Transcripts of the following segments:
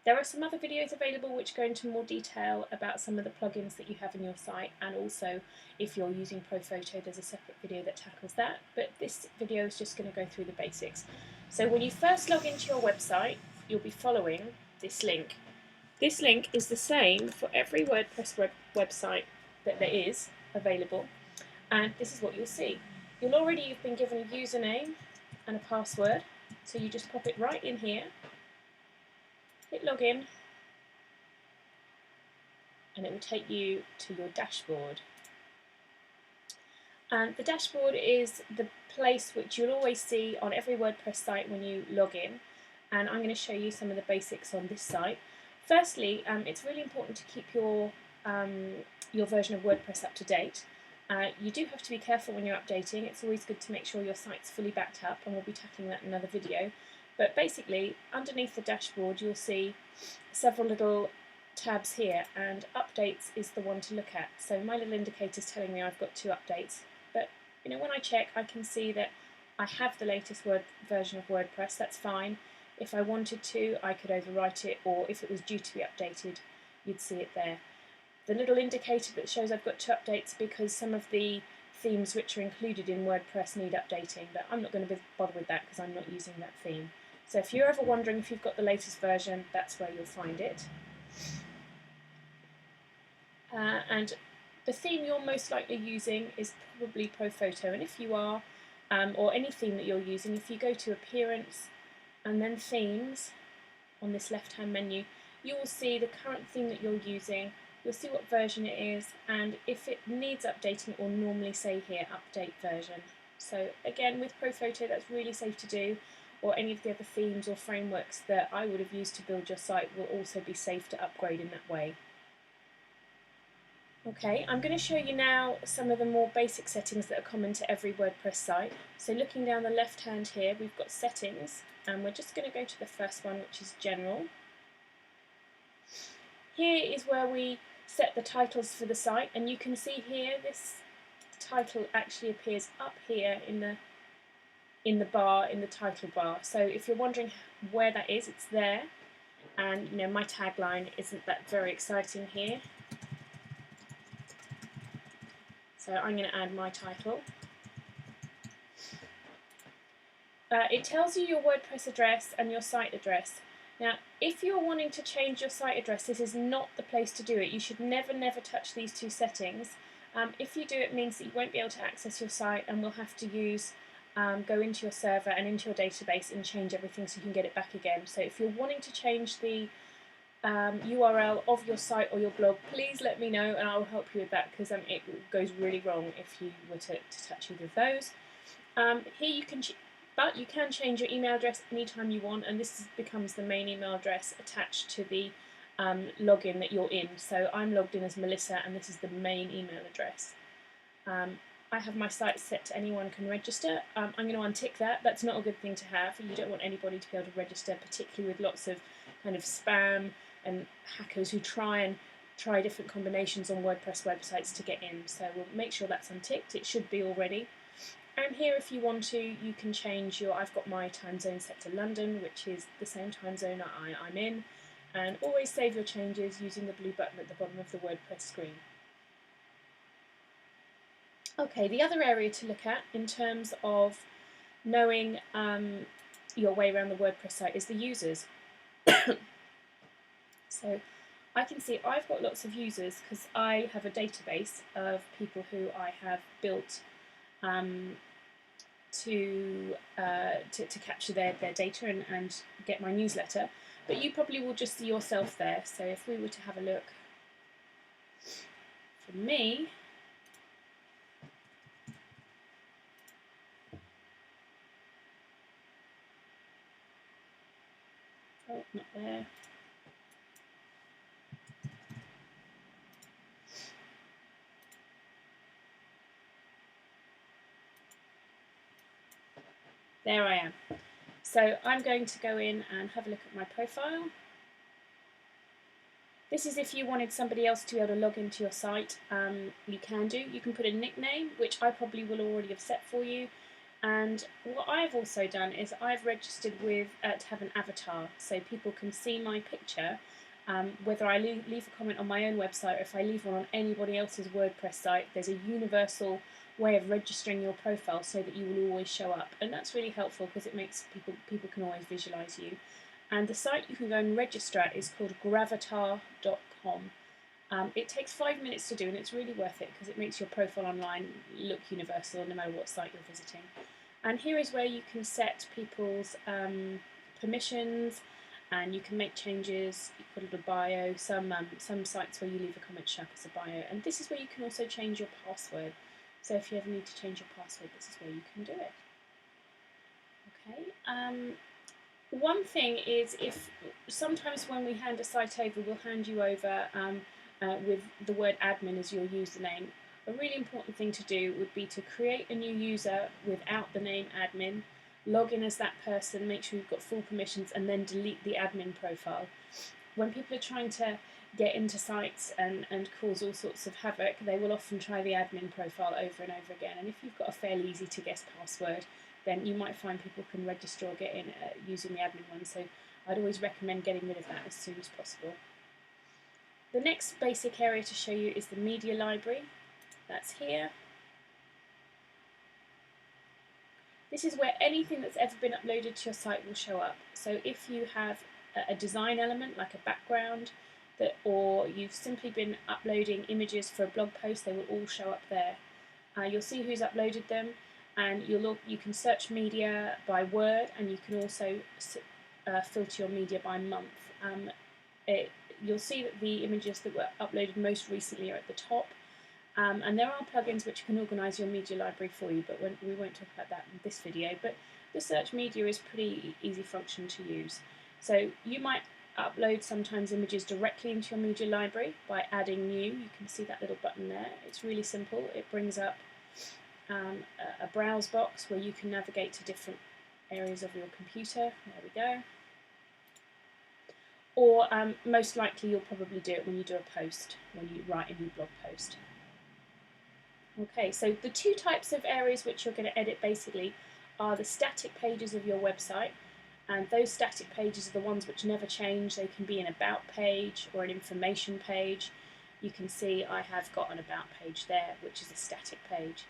There are some other videos available which go into more detail about some of the plugins that you have in your site, and also if you're using ProPhoto there's a separate video that tackles that, but this video is just going to go through the basics. So when you first log into your website, you'll be following this link. This link is the same for every WordPress website that there is available, and this is what you'll see. You'll already have been given a username and a password, so you just pop it right in here, hit login, and it will take you to your dashboard. And the dashboard is the place which you'll always see on every WordPress site when you log in, and I'm going to show you some of the basics on this site. Firstly, it's really important to keep your version of WordPress up to date. You do have to be careful when you're updating. It's always good to make sure your site's fully backed up, and we'll be tackling that in another video. But basically, underneath the dashboard, you'll see several little tabs here, and updates is the one to look at. So my little indicator is telling me I've got 2 updates. But when I check, I can see that I have the latest version of WordPress. That's fine. If I wanted to, I could overwrite it, or if it was due to be updated, you'd see it there. The little indicator that shows I've got 2 updates because some of the themes which are included in WordPress need updating, but I'm not going to bother with that because I'm not using that theme. So if you're ever wondering if you've got the latest version, that's where you'll find it. And the theme you're most likely using is probably ProPhoto, and if you are, or any theme that you're using, if you go to Appearance and then Themes on this left-hand menu, you will see the current theme that you're using, you'll see what version it is, and if it needs updating, it will normally say here, Update Version. So again, with ProPhoto, that's really safe to do, or any of the other themes or frameworks that I would have used to build your site will also be safe to upgrade in that way. Okay, I'm going to show you now some of the more basic settings that are common to every WordPress site. So looking down the left hand here, we've got settings, and we're just going to go to the first one, which is general. Here is where we set the titles for the site, and you can see here this title actually appears up here in the bar, in the title bar. So if you're wondering where that is, it's there. And my tagline isn't that very exciting here. So I'm going to add my title. It tells you your WordPress address and your site address. Now, if you're wanting to change your site address, this is not the place to do it. You should never touch these 2 settings. If you do, it means that you won't be able to access your site, and we'll have to go into your server and into your database and change everything so you can get it back again. So if you're wanting to change the URL of your site or your blog, please let me know and I'll help you with that, because it goes really wrong if you were to touch either of those. Here you can change your email address anytime you want, and this becomes the main email address attached to the login that you're in. So I'm logged in as Melissa, and this is the main email address. I have my site set to anyone can register. I'm going to untick that. That's not a good thing to have. You don't want anybody to be able to register, particularly with lots of kind of spam and hackers who try different combinations on WordPress websites to get in. So we'll make sure that's unticked. It should be already. And here, if you want to, you can change I've got my time zone set to London, which is the same time zone that I'm in. And always save your changes using the blue button at the bottom of the WordPress screen. Okay, the other area to look at in terms of knowing your way around the WordPress site is the users. So I can see I've got lots of users because I have a database of people who I have built to capture their data and get my newsletter. But you probably will just see yourself there. So if we were to have a look for me, oh, not there. There I am. So I'm going to go in and have a look at my profile. This is if you wanted somebody else to be able to log into your site, you can do. You can put a nickname, which I probably will already have set for you. And what I've also done is I've registered with to have an avatar, so people can see my picture, whether I leave a comment on my own website or if I leave one on anybody else's WordPress site. There's a universal way of registering your profile so that you will always show up, and that's really helpful because it makes people can always visualize you. And the site you can go and register at is called gravatar.com. It takes 5 minutes to do, and it's really worth it because it makes your profile online look universal no matter what site you're visiting. And here is where you can set people's permissions, and you can make changes. You put a little bio. Some sites where you leave a comment show up as a bio, and this is where you can also change your password. So if you ever need to change your password, this is where you can do it. Okay. One thing is, if sometimes when we hand a site over, we'll hand you over with the word admin as your username. A really important thing to do would be to create a new user without the name admin, log in as that person, make sure you've got full permissions, and then delete the admin profile. When people are trying to get into sites and cause all sorts of havoc, they will often try the admin profile over and over again. And if you've got a fairly easy to guess password, then you might find people can register or get in using the admin one. So I'd always recommend getting rid of that as soon as possible. The next basic area to show you is the media library. That's here. This is where anything that's ever been uploaded to your site will show up. So if you have a design element like a background, or you've simply been uploading images for a blog post, they will all show up there. You'll see who's uploaded them, and you can search media by word, and you can also filter your media by month. You'll see that the images that were uploaded most recently are at the top, and there are plugins which can organise your media library for you, but we won't talk about that in this video. But the search media is pretty easy function to use. So you might upload sometimes images directly into your media library by adding new. You can see that little button there. It's really simple. It brings up a browse box where you can navigate to different areas of your computer. There we go. Or most likely you'll probably do it when you do a post, when you write a new blog post. Okay, so the two types of areas which you're going to edit basically are the static pages of your website, and those static pages are the ones which never change. They can be an about page or an information page. You can see I have got an about page there, which is a static page.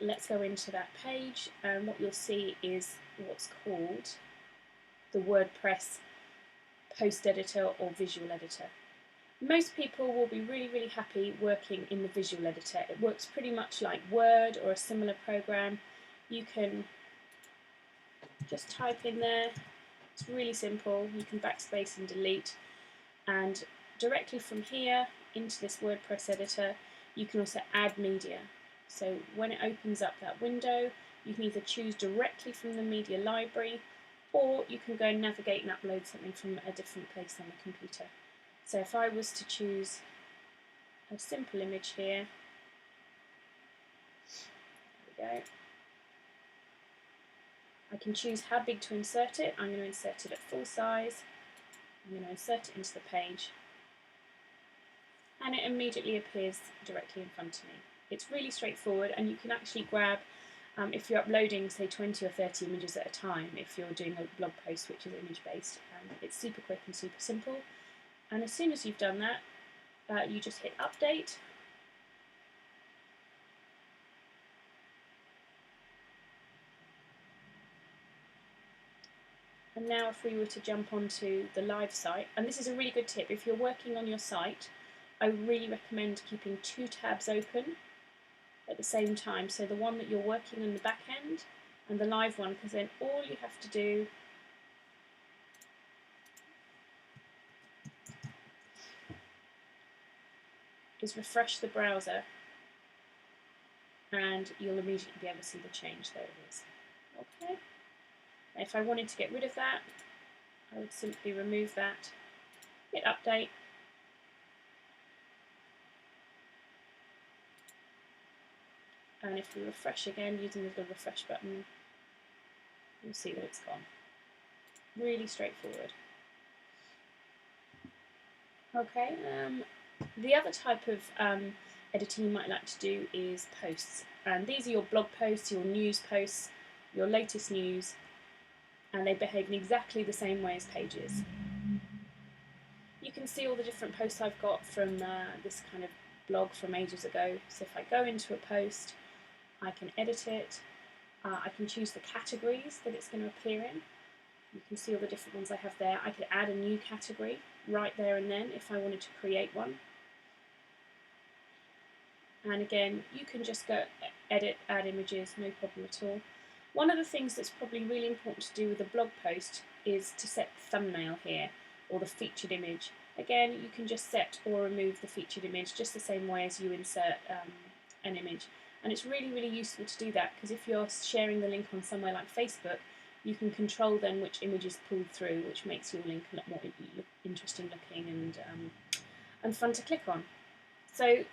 Let's go into that page, and what you'll see is what's called the WordPress post editor or visual editor. Most people will be really happy working in the visual editor. It works pretty much like Word or a similar program. You can just type in there. It's really simple. You can backspace and delete, and directly from here into this WordPress editor you can also add media. So when it opens up that window, you can either choose directly from the media library, or you can go and navigate and upload something from a different place on the computer. So if I was to choose a simple image here, there we go. I can choose how big to insert it. I'm going to insert it at full size. I'm going to insert it into the page, and it immediately appears directly in front of me. It's really straightforward, and you can actually grab, if you're uploading say 20 or 30 images at a time, if you're doing a blog post which is image based, it's super quick and super simple. And as soon as you've done that, you just hit update. And now if we were to jump onto the live site, and this is a really good tip, if you're working on your site, I really recommend keeping 2 tabs open at the same time. So the one that you're working on the back end and the live one, because then all you have to do is refresh the browser, and you'll immediately be able to see the change. There it is. Okay. If I wanted to get rid of that, I would simply remove that, hit update, and if we refresh again using the little refresh button, you'll see that it's gone. Really straightforward. Okay, the other type of editing you might like to do is posts. And these are your blog posts, your news posts, your latest news, and they behave in exactly the same way as pages. You can see all the different posts I've got from this kind of blog from ages ago. So if I go into a post, I can edit it. I can choose the categories that it's going to appear in. You can see all the different ones I have there. I could add a new category right there and then if I wanted to create one. And again, you can just go edit, add images, no problem at all. One of the things that's probably really important to do with a blog post is to set the thumbnail here, or the featured image. Again, you can just set or remove the featured image just the same way as you insert an image. And it's really, really useful to do that, because if you're sharing the link on somewhere like Facebook, you can control then which image is pulled through, which makes your link a lot more interesting looking and fun to click on. So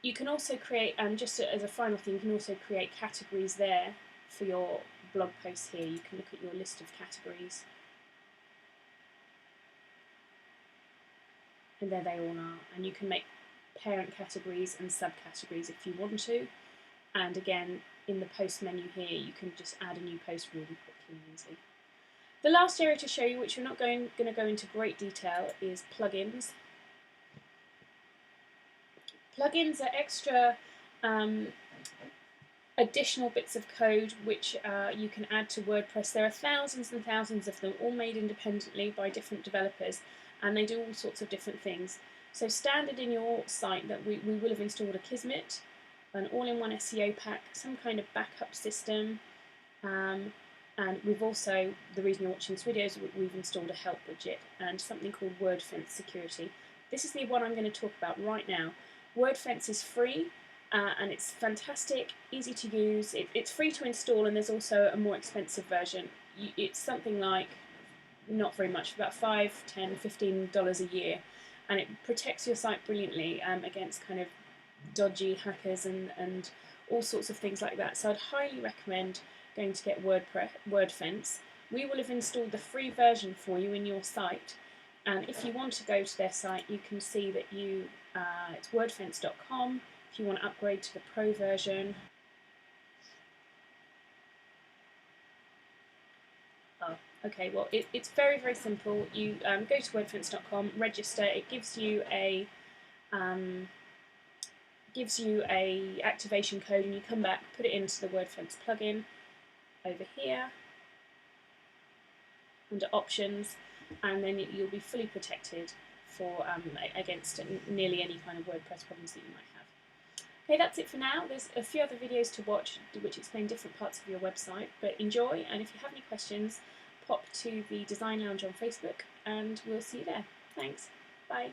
you can also create, just as a final thing, you can also create categories there for your blog posts here. You can look at your list of categories. And there they all are. And you can make parent categories and subcategories if you want to. And again, in the post menu here, you can just add a new post really quickly and easily. The last area to show you, which we're not going to go into great detail, is plugins. Plugins are extra additional bits of code which you can add to WordPress. There are thousands and thousands of them, all made independently by different developers, and they do all sorts of different things. So standard in your site that we will have installed a Kismet, an all-in-one SEO pack, some kind of backup system, and we've also, the reason you're watching this video is we've installed a help widget and something called WordFence Security. This is the one I'm going to talk about right now. WordFence is free and it's fantastic, easy to use. It's free to install, and there's also a more expensive version. It's something like, not very much, about $5, $10, $15 a year, and it protects your site brilliantly against kind of dodgy hackers and all sorts of things like that. So I'd highly recommend going to get WordFence. We will have installed the free version for you in your site, and if you want to go to their site, you can see that it's wordfence.com. If you want to upgrade to the pro version, okay, well it's very, very simple. You go to wordfence.com, register. It gives you a activation code, and you come back, put it into the WordFence plugin over here under options, and then you'll be fully protected for against nearly any kind of WordPress problems that you might have. Okay, that's it for now. There's a few other videos to watch which explain different parts of your website, but enjoy, and if you have any questions, pop to the Design Lounge on Facebook and we'll see you there. Thanks. Bye.